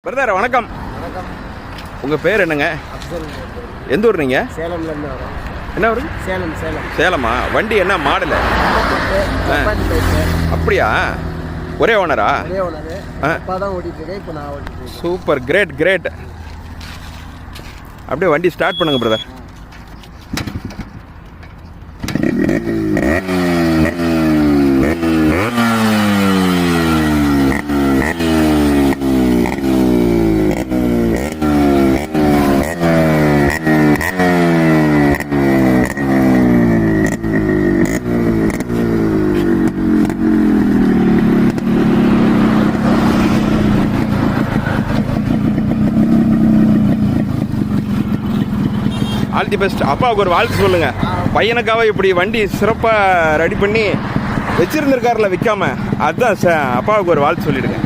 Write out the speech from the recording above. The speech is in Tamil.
பிரதர் வணக்கம். வணக்கம். உங்கள் பேர் என்னங்க? அப்சல். எந்த ஊர் நீங்கள்? சேலம்லேருந்து வரோம். என்ன ஊர்? சேலம். சேலமா? வண்டி என்ன மாடலு? அப்படியா? ஒரே ஓனரா? ஒரே ஓனரு. அப்பா தான் ஓட்டிகிட்டு இப்போ நான் ஓட்டிட்டு. Super, great. அப்படியே வண்டி ஸ்டார்ட் பண்ணுங்க பிரதர். All the best. அப்பாவுக்கு ஒரு வாழ்த்து சொல்லுங்க. பையனுக்காக இப்படி வண்டி சிறப்பாக ரெடி பண்ணி வச்சிருந்திருக்காருல விற்காம, அதுதான் அப்பாவுக்கு ஒரு வாழ்த்து சொல்லிடுங்க.